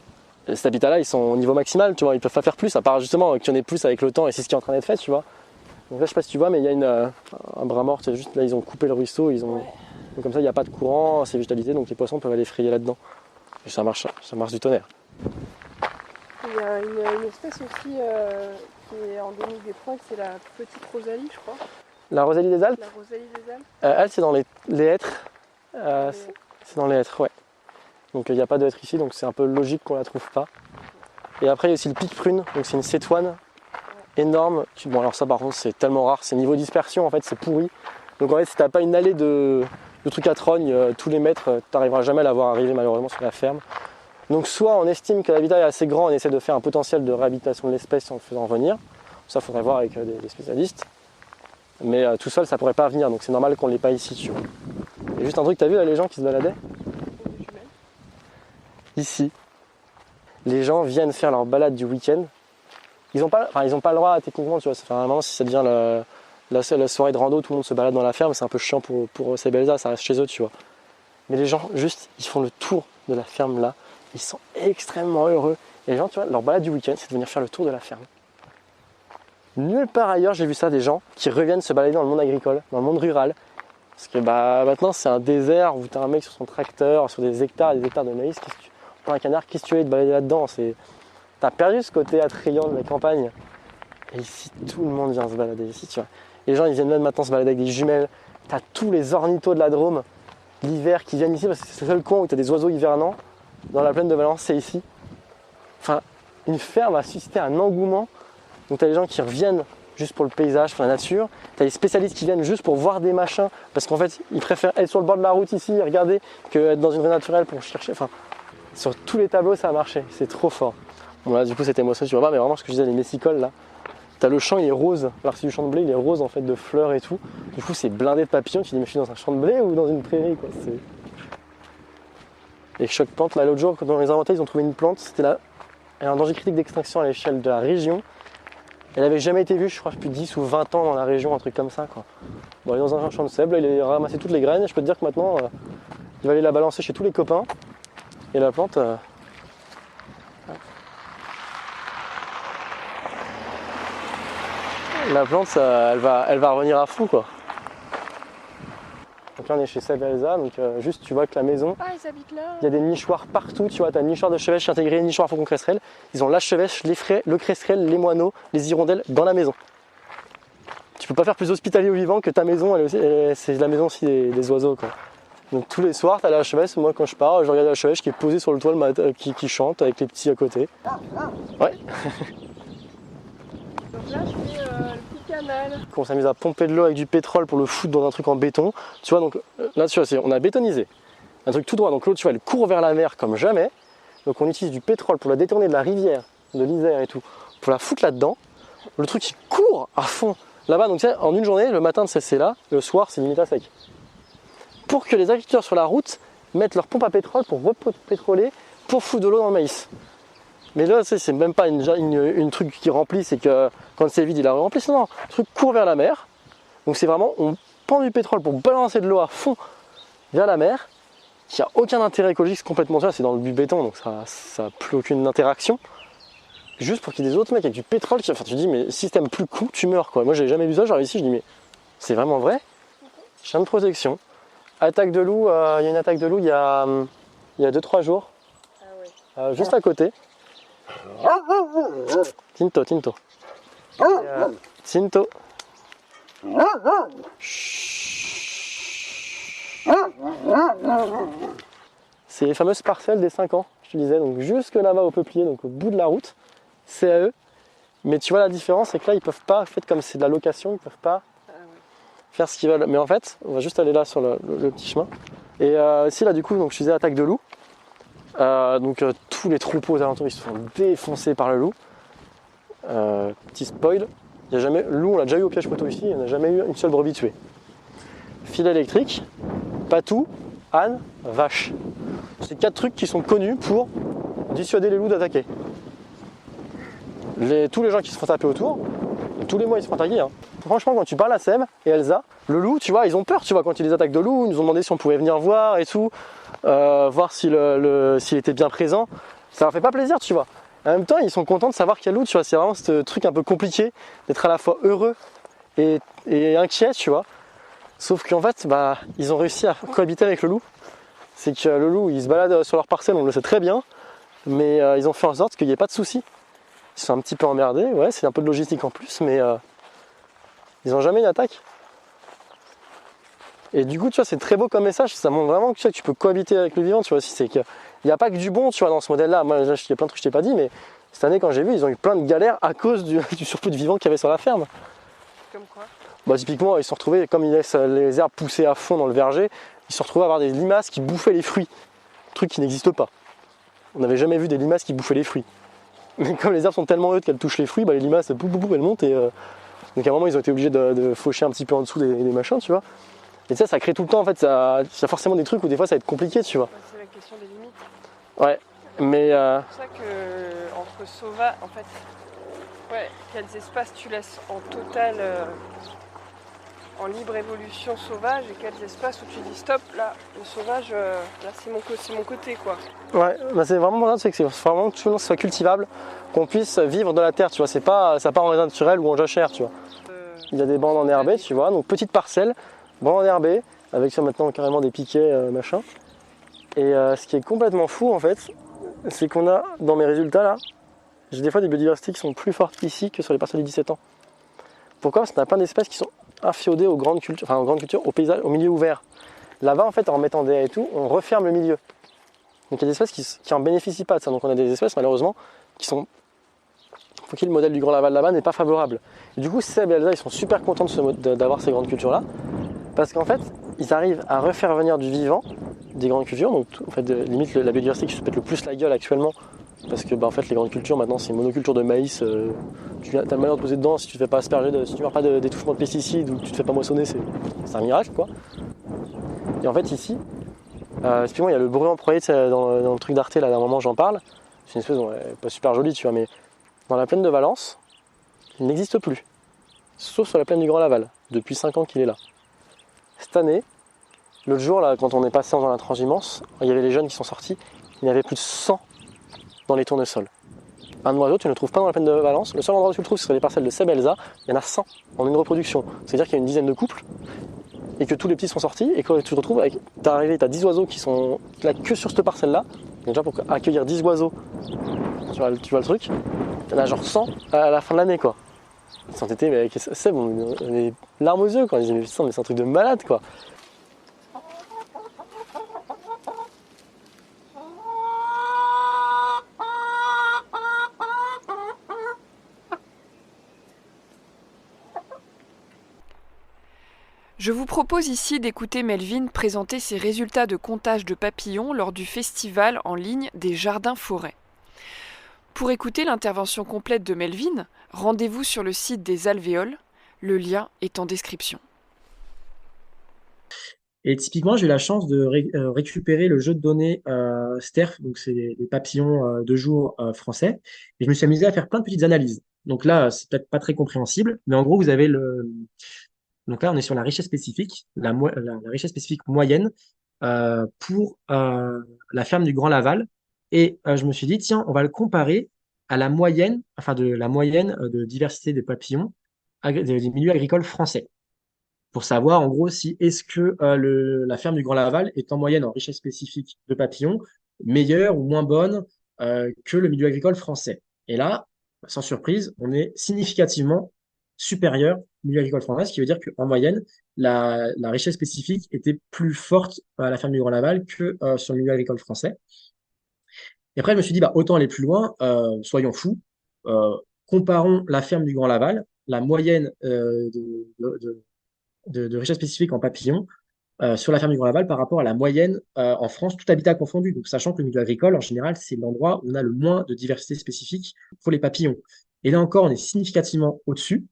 S2: Et cet habitat-là, ils sont au niveau maximal, tu vois, ils peuvent pas faire plus, à part justement qu'il y en ait plus avec le temps, et c'est ce qui est en train d'être fait, tu vois. Donc là, je sais pas si tu vois, mais il y a un bras mort, c'est juste là, ils ont coupé le ruisseau, donc comme ça, il n'y a pas de courant, c'est végétalisé, donc les poissons peuvent aller frayer là-dedans. Et ça marche du tonnerre.
S1: Il y a une espèce aussi qui est endémique des Troyes, c'est la petite rosalie, je crois.
S2: La rosalie des Alpes?
S1: La rosalie des Alpes.
S2: Elle, c'est dans les hêtres. C'est dans les hêtres, ouais. Donc il n'y a pas de hêtre ici, donc c'est un peu logique qu'on la trouve pas. Et après, il y a aussi le pic prune, donc c'est une cétoine énorme. Bon, alors ça, par contre, c'est tellement rare. C'est niveau dispersion, en fait, c'est pourri. Donc en fait, si t'as pas une allée de trucs à trogne tous les mètres, t'arriveras jamais à la voir arriver malheureusement sur la ferme. Donc soit on estime que l'habitat est assez grand, on essaie de faire un potentiel de réhabilitation de l'espèce en le faisant venir. Ça, faudrait voir avec des spécialistes. Mais tout seul, ça pourrait pas venir, donc c'est normal qu'on l'ait pas ici, tu vois. Et juste un truc, t'as vu là, les gens qui se baladaient? Ici, les gens viennent faire leur balade du week-end. Ils n'ont pas le droit techniquement, tu vois. Enfin, vraiment, si ça devient la soirée de rando, tout le monde se balade dans la ferme, c'est un peu chiant pour ces belles, ça reste chez eux, tu vois. Mais les gens, juste, ils font le tour de la ferme là, ils sont extrêmement heureux. Et les gens, tu vois, leur balade du week-end, c'est de venir faire le tour de la ferme. Nulle part ailleurs, j'ai vu ça, des gens qui reviennent se balader dans le monde agricole, dans le monde rural. Parce que maintenant, c'est un désert où tu as un mec sur son tracteur, sur des hectares et des hectares de maïs. Pour un canard, qu'est-ce que tu veux te balader là-dedans? T'as perdu ce côté attrayant de la campagne. Et ici, tout le monde vient se balader ici, tu vois. Les gens, ils viennent même maintenant se balader avec des jumelles. T'as tous les ornithos de la Drôme, l'hiver, qui viennent ici parce que c'est le seul coin où t'as des oiseaux hivernants. Dans la plaine de Valence, c'est ici. Enfin, une ferme a suscité un engouement. Donc t'as les gens qui reviennent juste pour le paysage, pour la nature. Tu as des spécialistes qui viennent juste pour voir des machins, parce qu'en fait, ils préfèrent être sur le bord de la route ici, regarder, qu'être dans une vraie naturelle pour chercher. Enfin, sur tous les tableaux, ça a marché. C'est trop fort. Bon là, du coup, c'était émotionnel, tu vois pas, mais vraiment, ce que je disais, les messicoles là. T'as le champ, il est rose. Alors c'est du champ de blé, il est rose en fait de fleurs et tout. Du coup, c'est blindé de papillons. Tu te dis, mais je suis dans un champ de blé ou dans une prairie quoi. Et choc plante, là l'autre jour, dans les inventaires, ils ont trouvé une plante. C'était là, elle est en danger critique d'extinction à l'échelle de la région. Elle n'avait jamais été vue, je crois, depuis 10 ou 20 ans dans la région, un truc comme ça quoi. Bon, il est dans un champ de sable, là, il a ramassé toutes les graines. Et je peux te dire que maintenant, il va aller la balancer chez tous les copains. Et la plante. La plante, elle va revenir à fond quoi. Donc là on est chez Seb et Elsa, donc juste tu vois que la maison,
S1: ils habitent là.
S2: il y a des nichoirs partout, tu vois, tu as une nichoir de chevêche intégrée, une nichoir à faucon cresserelle. Ils ont la chevêche, les fraies, le cresserelle, les moineaux, les hirondelles dans la maison. Tu peux pas faire plus hospitalier au vivant que ta maison, c'est la maison aussi des oiseaux quoi. Donc tous les soirs tu as la chevêche, moi quand je pars, je regarde la chevêche qui est posée sur le toit qui chante avec les petits à côté. Ouais.
S1: Donc là je fais le petit canal.
S2: On s'amuse à pomper de l'eau avec du pétrole pour le foutre dans un truc en béton. Tu vois, donc là, tu vois, on a bétonisé un truc tout droit. Donc l'eau, tu vois, elle court vers la mer comme jamais. Donc on utilise du pétrole pour la détourner de la rivière, de l'Isère et tout, pour la foutre là-dedans. Le truc, il court à fond là-bas. Donc tu sais, en une journée, le matin, c'est là, le soir, c'est limite à sec. Pour que les agriculteurs sur la route mettent leur pompe à pétrole pour repétroler, pour foutre de l'eau dans le maïs. Mais là, c'est même pas une truc qui remplit, c'est que quand c'est vide, il a rempli. Non, le truc court vers la mer. Donc c'est vraiment, on pend du pétrole pour balancer de l'eau à fond vers la mer. Il n'y a aucun intérêt écologique, c'est complètement ça, c'est dans le but béton, donc ça n'a plus aucune interaction. Juste pour qu'il y ait des autres mecs avec du pétrole, enfin tu te dis, mais si t'aimes plus le coup, tu meurs quoi. Moi j'avais jamais vu ça, j'arrive ici, je dis, mais c'est vraiment vrai. Chien de protection. Attaque de loup, il y a une attaque de loup il y a 2-3 jours, juste à côté. Tinto. Tinto. C'est les fameuses parcelles des 5 ans, je te disais, donc jusque là-bas au peuplier, donc au bout de la route, c'est à eux. Mais tu vois la différence, c'est que là ils peuvent pas, en fait comme c'est de la location, ils peuvent pas faire ce qu'ils veulent. Mais en fait, on va juste aller là sur le petit chemin. Et ici là du coup, donc je disais attaque de loup. Tous les troupeaux aux alentours ils se font défoncer par le loup. Petit spoil, il y a jamais, loup on l'a déjà eu au piège photo ici, il n'y a jamais eu une seule brebis tuée. Fil électrique, patou, âne, vache. C'est 4 trucs qui sont connus pour dissuader les loups d'attaquer. Tous les gens qui se font taper autour, tous les mois ils se font attaquer. Hein. Franchement quand tu parles à Seb et Elsa, le loup tu vois ils ont peur tu vois quand ils les attaquent de loup, ils nous ont demandé si on pouvait venir voir et tout. Voir s'il était bien présent, ça leur fait pas plaisir tu vois. En même temps ils sont contents de savoir qu'il y a loup tu vois, c'est vraiment ce truc un peu compliqué d'être à la fois heureux et inquiet tu vois. Sauf qu'en fait ils ont réussi à cohabiter avec le loup. C'est que le loup il se balade sur leur parcelle, on le sait très bien, mais ils ont fait en sorte qu'il n'y ait pas de soucis. Ils sont un petit peu emmerdés, ouais c'est un peu de logistique en plus, mais ils n'ont jamais une attaque. Et du coup, tu vois, c'est très beau comme message, ça montre vraiment que tu peux cohabiter avec le vivant, tu vois, c'est qu'il n'y a pas que du bon, tu vois, dans ce modèle-là. Moi, il y a plein de trucs que je t'ai pas dit, mais cette année, quand j'ai vu, ils ont eu plein de galères à cause du surplus de vivants qu'il y avait sur la ferme.
S1: Comme quoi ?
S2: Typiquement, ils se sont retrouvés, comme ils laissent les herbes pousser à fond dans le verger, ils se sont retrouvés à avoir des limaces qui bouffaient les fruits. Truc qui n'existe pas. On n'avait jamais vu des limaces qui bouffaient les fruits. Mais comme les herbes sont tellement hautes qu'elles touchent les fruits, les limaces, elles montent et... Donc à un moment, ils ont été obligés de faucher un petit peu en dessous des machins, tu vois. Et ça crée tout le temps, en fait, il y a forcément des trucs où des fois ça va être compliqué, tu vois.
S1: C'est la question des limites.
S2: Ouais, mais...
S1: C'est pour ça que entre sauvage, en fait, quels espaces tu laisses en total, en libre évolution sauvage et quels espaces où tu dis stop, là, le sauvage, là c'est mon côté, quoi.
S2: Ouais, c'est vraiment important, c'est que c'est vraiment que tout le monde soit cultivable, qu'on puisse vivre de la terre, tu vois. C'est pas, ça part en résin naturel ou en jachère, tu vois. Il y a des bandes enherbées, tu vois, donc petite parcelle. Bon enherbé, avec ça maintenant carrément des piquets, machin. Et ce qui est complètement fou en fait, c'est qu'on a dans mes résultats là, j'ai des fois des biodiversités qui sont plus fortes ici que sur les parcelles de 17 ans. Pourquoi ? Parce qu'on a plein d'espèces qui sont infiodées aux grandes cultures, au paysage, au milieu ouvert. Là-bas en fait, en mettant des haies et tout, on referme le milieu. Donc il y a des espèces qui en bénéficient pas de ça. Donc on a des espèces malheureusement qui sont faut qu'il le modèle du Grand Laval là-bas n'est pas favorable. Et du coup, Seb et Elsa, ils sont super contents d'avoir ces grandes cultures-là, parce qu'en fait, ils arrivent à refaire venir du vivant, des grandes cultures, donc en fait, limite la biodiversité qui se pète le plus la gueule actuellement, parce que en fait, les grandes cultures maintenant, c'est une monoculture de maïs, tu as le malheur de poser dedans, si tu ne te fais pas asperger, si tu ne meurs pas d'étouffement de pesticides ou que tu ne te fais pas moissonner, c'est un miracle, quoi. Et en fait, ici, typiquement, il y a le Bruant Proyer dans le truc d'Arte, là, d'un moment, j'en parle. C'est une espèce, pas super jolie, tu vois, mais dans la plaine de Valence, il n'existe plus. Sauf sur la plaine du Grand Laval, depuis 5 ans qu'il est là. Cette année, l'autre jour, là, quand on est passé dans la transhumance, il y avait les jeunes qui sont sortis, il y avait plus de 100 dans les tournesols. Un oiseau, tu ne le trouves pas dans la plaine de Valence. Le seul endroit où tu le trouves, ce serait les parcelles de Seb et Elsa. Il y en a 100 en une reproduction. C'est-à-dire qu'il y a une dizaine de couples et que tous les petits sont sortis. Et quand tu te retrouves, t'as 10 oiseaux qui sont là que sur cette parcelle-là. Déjà pour accueillir 10 oiseaux, tu vois le truc. Il y en a genre 100 à la fin de l'année, quoi. Ils sont été, mais Seb, on a les larmes aux yeux, quoi. Je dis, mais c'est un truc de malade, quoi.
S1: Je vous propose ici d'écouter Melvin présenter ses résultats de comptage de papillons lors du festival en ligne des Jardins-Forêts. Pour écouter l'intervention complète de Melvin, rendez-vous sur le site des Alvéoles, le lien est en description.
S3: Et typiquement, j'ai eu la chance de récupérer le jeu de données STERF, donc c'est des papillons de jour français, et je me suis amusé à faire plein de petites analyses. Donc là, c'est peut-être pas très compréhensible, mais en gros, vous avez donc là, on est sur la richesse spécifique, la richesse spécifique moyenne pour la ferme du Grand Laval. Et je me suis dit, tiens, on va le comparer à la moyenne, de diversité des papillons des milieux agricoles français. Pour savoir, en gros, si est-ce que la ferme du Grand Laval est en moyenne en richesse spécifique de papillons meilleure ou moins bonne que le milieu agricole français. Et là, sans surprise, on est significativement supérieur au milieu agricole français, ce qui veut dire qu'en moyenne, la richesse spécifique était plus forte à la ferme du Grand Laval que sur le milieu agricole français. Et après, je me suis dit, bah, autant aller plus loin, soyons fous, comparons la ferme du Grand Laval, la moyenne de richesse spécifique en papillons sur la ferme du Grand Laval par rapport à la moyenne en France, tout habitat confondu. Donc, sachant que le milieu agricole, en général, c'est l'endroit où on a le moins de diversité spécifique pour les papillons. Et là encore, on est significativement au-dessus.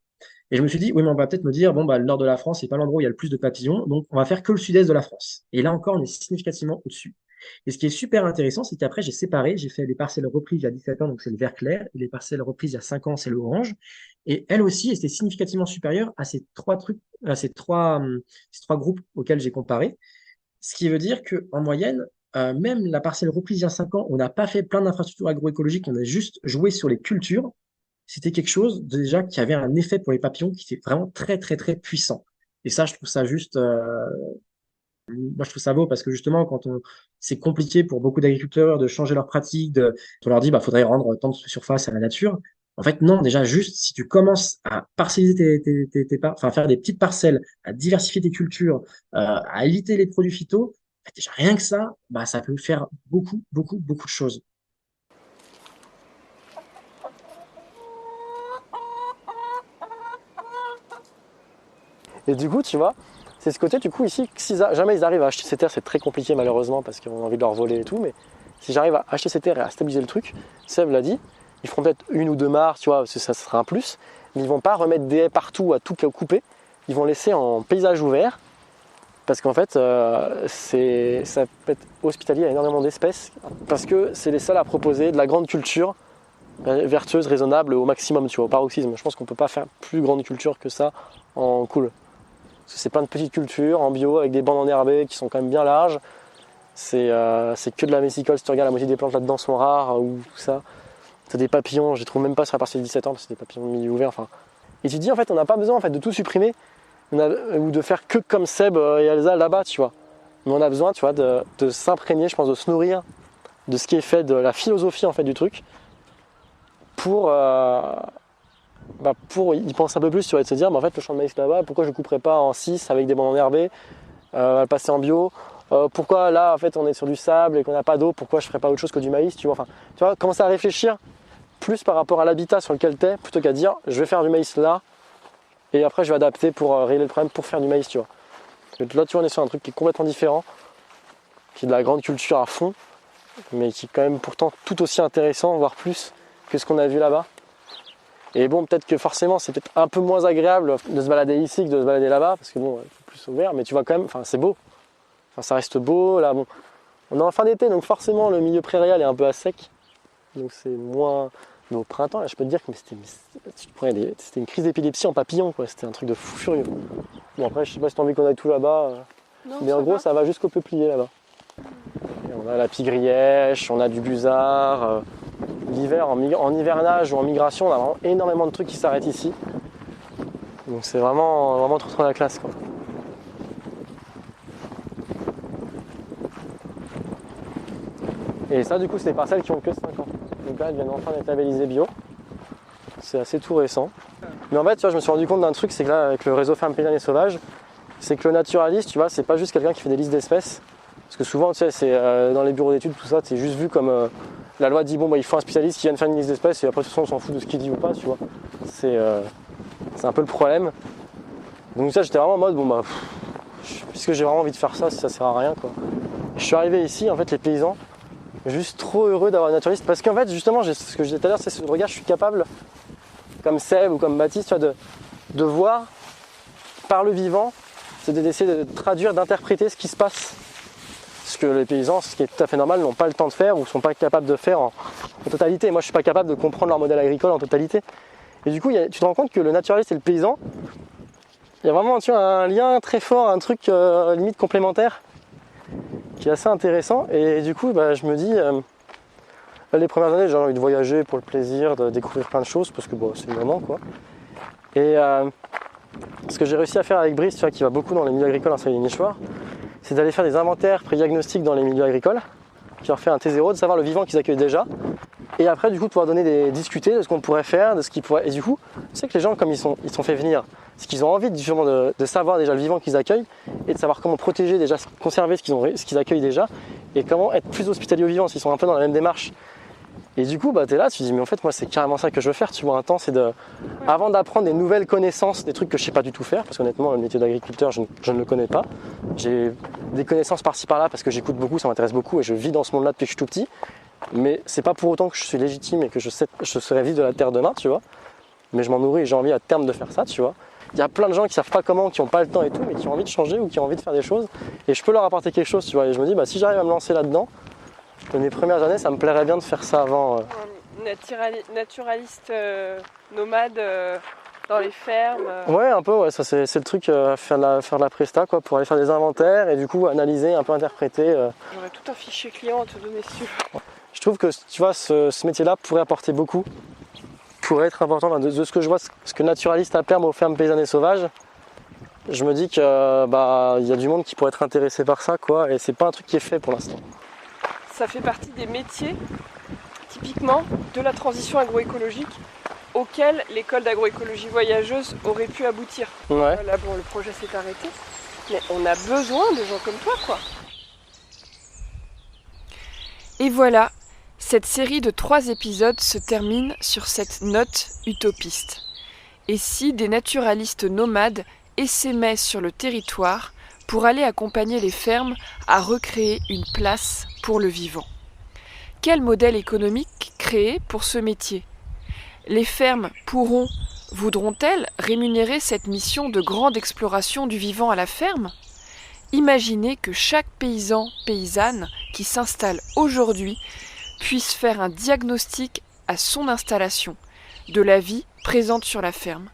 S3: Et je me suis dit, oui, mais on va peut-être me dire, bon, bah, le nord de la France, c'est pas l'endroit où il y a le plus de papillons, donc on va faire que le sud-est de la France. Et là encore, on est significativement au-dessus. Et ce qui est super intéressant, c'est qu'après, j'ai fait les parcelles reprises il y a 17 ans, donc c'est le vert clair, et les parcelles reprises il y a 5 ans, c'est l'orange. Et elles aussi, étaient significativement supérieures à ces trois groupes auxquels j'ai comparé. Ce qui veut dire qu'en moyenne, même la parcelle reprise il y a 5 ans, on n'a pas fait plein d'infrastructures agroécologiques, on a juste joué sur les cultures. C'était quelque chose déjà qui avait un effet pour les papillons qui était vraiment très, très, très puissant. Et ça, je trouve ça juste moi, je trouve ça beau parce que justement, c'est compliqué pour beaucoup d'agriculteurs de changer leurs pratiques, on leur dit, bah, faudrait rendre tant de surface à la nature. En fait, non, déjà, juste, si tu commences à parcelliser enfin, faire des petites parcelles, à diversifier tes cultures, à éviter les produits phyto, bah, déjà, rien que ça, bah, ça peut faire beaucoup, beaucoup, beaucoup de choses.
S2: Et du coup, tu vois, c'est ce côté, du coup, ici, si jamais ils arrivent à acheter ces terres, c'est très compliqué malheureusement parce qu'on a envie de leur voler et tout, mais si j'arrive à acheter ces terres et à stabiliser le truc, Seb l'a dit, ils feront peut-être 1 ou 2 mares, tu vois, ça sera un plus, mais ils vont pas remettre des haies partout à tout couper, ils vont laisser en paysage ouvert, parce qu'en fait, ça peut être hospitalier à énormément d'espèces, parce que c'est les seuls à proposer de la grande culture vertueuse, raisonnable au maximum, tu vois, au paroxysme. Je pense qu'on peut pas faire plus grande culture que ça en cool. Parce que c'est plein de petites cultures en bio avec des bandes enherbées qui sont quand même bien larges. C'est que de la messicole, si tu regardes, la moitié des plantes là-dedans sont rares ou tout ça. T'as des papillons, je les trouve même pas sur la partie de 17 ans parce que c'est des papillons de milieu ouvert. Enfin. Et tu te dis en fait on n'a pas besoin en fait, de tout supprimer ou de faire que comme Seb et Elsa là-bas, tu vois. Mais on a besoin, tu vois, de s'imprégner, je pense, de se nourrir de ce qui est fait, de la philosophie en fait du truc pour y penser un peu plus, tu vois, et de se dire, en fait, le champ de maïs là-bas, pourquoi je ne le couperais pas en 6 avec des bandes enherbées, le passer en bio, pourquoi là, en fait, on est sur du sable et qu'on n'a pas d'eau, pourquoi je ne ferais pas autre chose que du maïs, tu vois, enfin, tu vois, commencer à réfléchir plus par rapport à l'habitat sur lequel tu es, plutôt qu'à dire je vais faire du maïs là, et après je vais adapter pour régler le problème pour faire du maïs, tu vois. Là, tu vois, on est sur un truc qui est complètement différent, qui est de la grande culture à fond, mais qui est quand même pourtant tout aussi intéressant, voire plus, que ce qu'on a vu là-bas. Et bon, peut-être que forcément, c'est peut-être un peu moins agréable de se balader ici que de se balader là-bas, parce que bon, c'est plus ouvert, mais tu vois quand même, enfin, c'est beau. Enfin, ça reste beau, là, bon. On est en fin d'été, donc forcément, le milieu prairial est un peu à sec. Donc c'est moins... Mais au printemps, là, je peux te dire que c'était une crise d'épilepsie en papillon, quoi. C'était un truc de fou furieux. Bon, après, je sais pas si t'as envie qu'on aille tout là-bas, mais en gros, ça va jusqu'au peuplier, là-bas. Et on a la pigrièche, on a du busard. L'hiver, en hivernage ou en migration, on a vraiment énormément de trucs qui s'arrêtent ici. Donc c'est vraiment trop la classe, quoi. Et ça, du coup, c'est des parcelles qui ont que 5 ans. Donc là, elles viennent enfin d'être labellisées bio. C'est assez tout récent. Mais en fait, tu vois, je me suis rendu compte d'un truc, c'est que là, avec le réseau Fermes Paysannes et Sauvages, c'est que le naturaliste, tu vois, c'est pas juste quelqu'un qui fait des listes d'espèces. Parce que souvent, tu sais, c'est dans les bureaux d'études, tout ça, c'est juste vu comme la loi dit, bon, bah, il faut un spécialiste qui vienne faire une liste d'espèces, et après, de toute façon, on s'en fout de ce qu'il dit ou pas, tu vois. C'est un peu le problème. Donc ça, j'étais vraiment en mode, bon, bah, puisque j'ai vraiment envie de faire ça, si ça sert à rien, quoi. Et je suis arrivé ici, en fait, les paysans, juste trop heureux d'avoir un naturaliste, parce qu'en fait, justement, ce que je disais tout à l'heure, c'est ce regard, je suis capable, comme Seb ou comme Baptiste, tu vois, de voir par le vivant, c'est d'essayer de traduire, d'interpréter ce qui se passe. Ce que les paysans, ce qui est tout à fait normal, n'ont pas le temps de faire ou ne sont pas capables de faire en totalité. Moi, je ne suis pas capable de comprendre leur modèle agricole en totalité. Et du coup, tu te rends compte que le naturaliste et le paysan, il y a vraiment, tu vois, un lien très fort, un truc limite complémentaire, qui est assez intéressant. Et du coup, bah, je me dis, les premières années, j'ai envie de voyager pour le plaisir, de découvrir plein de choses, parce que bon, c'est le moment, quoi. Et ce que j'ai réussi à faire avec Brice, tu vois, qui va beaucoup dans les milieux agricoles en Saline-et-Nichoir, c'est d'aller faire des inventaires pré-diagnostiques dans les milieux agricoles, qui leur fait un T0, de savoir le vivant qu'ils accueillent déjà, et après du coup de pouvoir discuter de ce qu'on pourrait faire, de ce qu'ils pourraient. Et du coup, tu sais que les gens, comme ils sont fait venir, c'est qu'ils ont envie justement de savoir déjà le vivant qu'ils accueillent, et de savoir comment protéger déjà, conserver ce qu'ils accueillent déjà, et comment être plus hospitalier aux vivants, s'ils sont un peu dans la même démarche. Et du coup, bah, tu es là, tu te dis, mais en fait, moi, c'est carrément ça que je veux faire. Tu vois, un temps, c'est avant d'apprendre des nouvelles connaissances, des trucs que je sais pas du tout faire, parce qu'honnêtement, le métier d'agriculteur, je ne le connais pas. J'ai des connaissances par-ci par-là, parce que j'écoute beaucoup, ça m'intéresse beaucoup, et je vis dans ce monde-là depuis que je suis tout petit. Mais c'est pas pour autant que je suis légitime et que je serai vivre de la terre demain, tu vois. Mais je m'en nourris et j'ai envie à terme de faire ça, tu vois. Il y a plein de gens qui savent pas comment, qui n'ont pas le temps et tout, mais qui ont envie de changer ou qui ont envie de faire des choses. Et je peux leur apporter quelque chose, tu vois. Et je me dis, bah, si j'arrive à me lancer là-dedans, dans mes premières années, ça me plairait bien de faire ça avant.
S1: Naturaliste nomade dans les fermes.
S2: Ouais, un peu, ouais, ça c'est le truc, faire de la presta, quoi, pour aller faire des inventaires et du coup analyser, un peu interpréter.
S1: J'aurais tout un fichier client à te donner si tu veux.
S2: Je trouve que, tu vois, ce métier-là pourrait apporter beaucoup, pourrait être important, de ce que je vois, ce que naturaliste à terme aux fermes paysannes et sauvages. Je me dis que bah, y a du monde qui pourrait être intéressé par ça, quoi, et c'est pas un truc qui est fait pour l'instant.
S1: Ça fait partie des métiers, typiquement, de la transition agroécologique auquel l'école d'agroécologie voyageuse aurait pu aboutir.
S2: Ouais.
S1: Là, bon, le projet s'est arrêté, mais on a besoin de gens comme toi, quoi. Et voilà, cette série de 3 épisodes se termine sur cette note utopiste. Et si des naturalistes nomades essaimaient sur le territoire pour aller accompagner les fermes à recréer une place pour le vivant? Quel modèle économique créer pour ce métier? Les fermes voudront-elles rémunérer cette mission de grande exploration du vivant à la ferme? Imaginez que chaque paysanne qui s'installe aujourd'hui puisse faire un diagnostic à son installation de la vie présente sur la ferme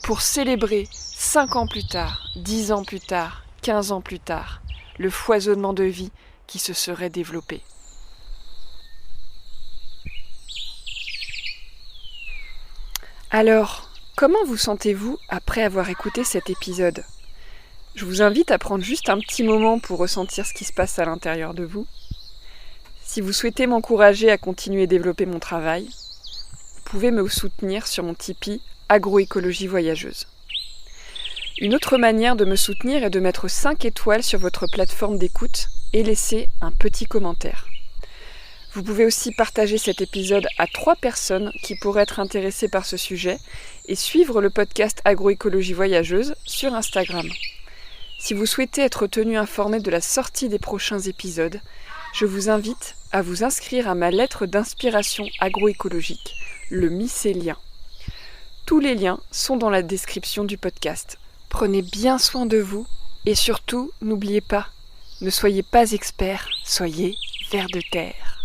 S1: pour célébrer 5 ans plus tard, 10 ans plus tard, 15 ans plus tard, le foisonnement de vie qui se serait développé. Alors, comment vous sentez-vous après avoir écouté cet épisode ? Je vous invite à prendre juste un petit moment pour ressentir ce qui se passe à l'intérieur de vous. Si vous souhaitez m'encourager à continuer à développer mon travail, vous pouvez me soutenir sur mon Tipeee Agroécologie Voyageuse. Une autre manière de me soutenir est de mettre 5 étoiles sur votre plateforme d'écoute et laisser un petit commentaire. Vous pouvez aussi partager cet épisode à 3 personnes qui pourraient être intéressées par ce sujet et suivre le podcast Agroécologie Voyageuse sur Instagram. Si vous souhaitez être tenu informé de la sortie des prochains épisodes, je vous invite à vous inscrire à ma lettre d'inspiration agroécologique, le mycélien. Tous les liens sont dans la description du podcast. Prenez bien soin de vous et surtout, n'oubliez pas, ne soyez pas expert, soyez vers de terre.